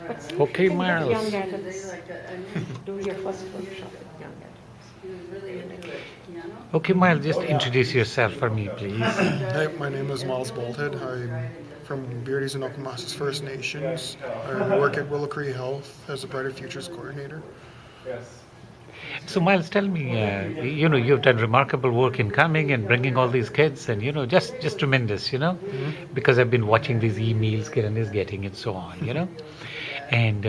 But still, Okay, you can get Myles. young adults. Do your first workshop with young Okay, Myles, just introduce yourself for me, please. Hey, my name is Myles Baldhead. I'm from Beardy's and Okamasis First Nations. I work at Willow Cree Health as a Brighter Futures coordinator. So, Miles, tell me, you've done remarkable work in coming and bringing all these kids, and just tremendous, Hmm. because I've been watching these emails Kiran is getting and so on, and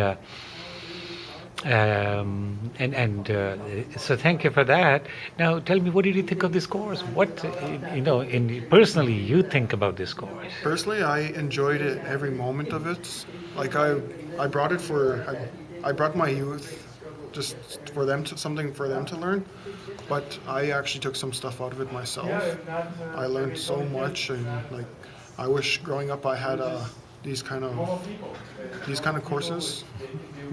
so thank you for that. Now, tell me, what did you think of this course? What, personally, you think about this course? Personally, I enjoyed it every moment of it. Like I brought it for I brought my youth just for them to something for them to learn. But I actually took some stuff out of it myself. I learned so much, and like I wish growing up I had these kind of these kind of courses,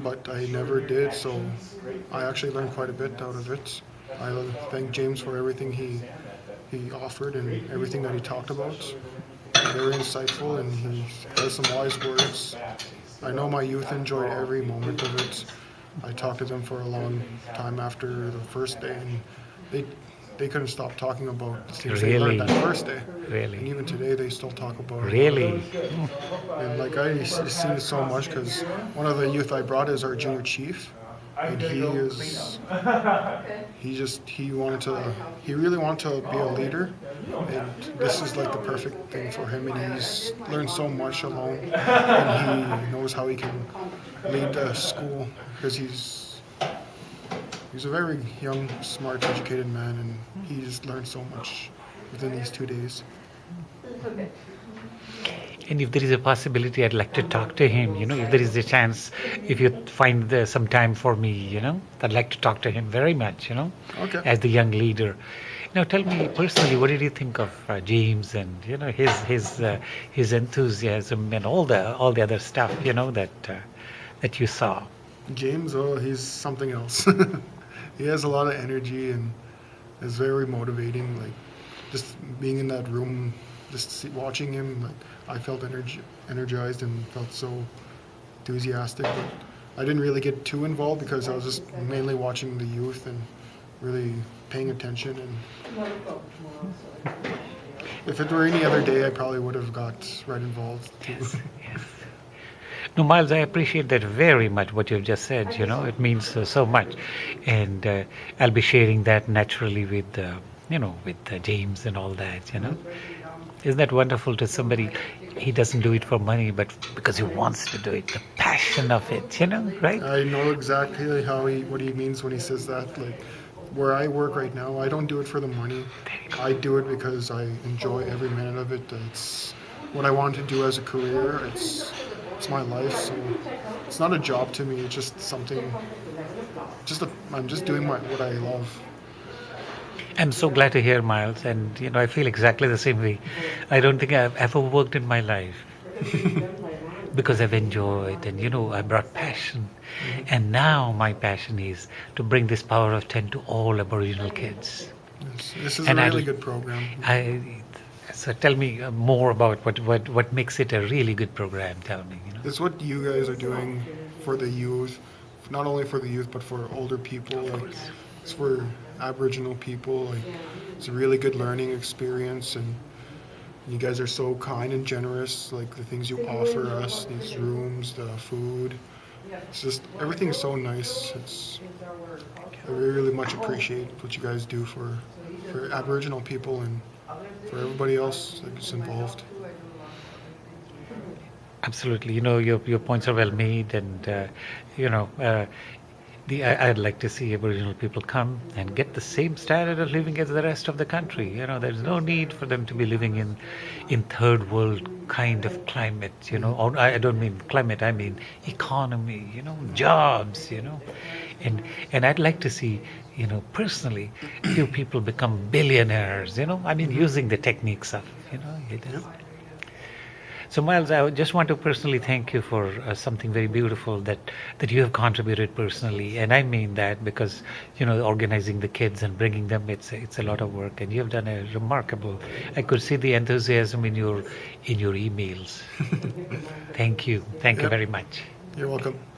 but I never did. So I actually learned quite a bit out of it. I thank James for everything he offered and everything that he talked about. Very insightful, and he has some wise words. I know my youth enjoyed every moment of it. I talked to them for a long time after the first day, and they they couldn't stop talking about the things they learned Really, that first day. And really, even today, they still talk about it. really. And like I seen it so much because one of the youth I brought is our junior chief, and he really wanted to be a leader, and this is like the perfect thing for him. And he's learned so much alone, and he knows how he can lead the school because he's a very young, smart, educated man, and he's learned so much within these 2 days. And if there is a possibility, I'd like to talk to him. If there is a chance, if you find some time for me, I'd like to talk to him very much, Okay. as the young leader. Now, tell me personally, what did you think of James and his enthusiasm and all the other stuff, that you saw? James, oh, he's something else. He has a lot of energy and is very motivating. Like just being in that room, watching him, like I felt energized and felt so enthusiastic. But I didn't really get too involved because I was just mainly watching the youth and really paying attention. And if it were any other day, I probably would have got right involved too. Yes. No, Miles, I appreciate that very much what you've just said. It means so much, and I'll be sharing that naturally with James and all that. Isn't that wonderful to somebody? He doesn't do it for money, but because he wants to do it, the passion of it. Right? I know exactly what he means when he says that. Like where I work right now, I don't do it for the money. I do it because I enjoy every minute of it. It's what I want to do as a career. It's my life, so it's not a job to me. It's just something. I'm just doing what I love. I'm so glad to hear, Miles, and I feel exactly the same way. I don't think I've ever worked in my life because I've enjoyed and I brought passion. And now my passion is to bring this power of 10 to all Aboriginal kids. This is a And really good program. So tell me more about what makes it a really good program. Tell me. It's what you guys are doing for the youth, not only for the youth but for older people. Like it's for Aboriginal people. Like it's a really good learning experience, and you guys are so kind and generous. Like the things you offer us, these rooms, the food. It's just everything is so nice. I really much appreciate what you guys do for Aboriginal people and for everybody else that's involved. Absolutely. Your points are well made, and you know, I'd like to see Aboriginal people come and get the same standard of living as the rest of the country. There's no need for them to be living in third world kind of climate. Or I don't mean climate. I mean economy. Jobs. And I'd like to see, personally, few people become billionaires. I mean, using the techniques of, it is. So, Miles, I just want to personally thank you for something very beautiful that you have contributed personally, and I mean that because organizing the kids and bringing them, it's a lot of work, and you have done a remarkable. I could see the enthusiasm in your emails. Thank you Yep. very much. You're welcome.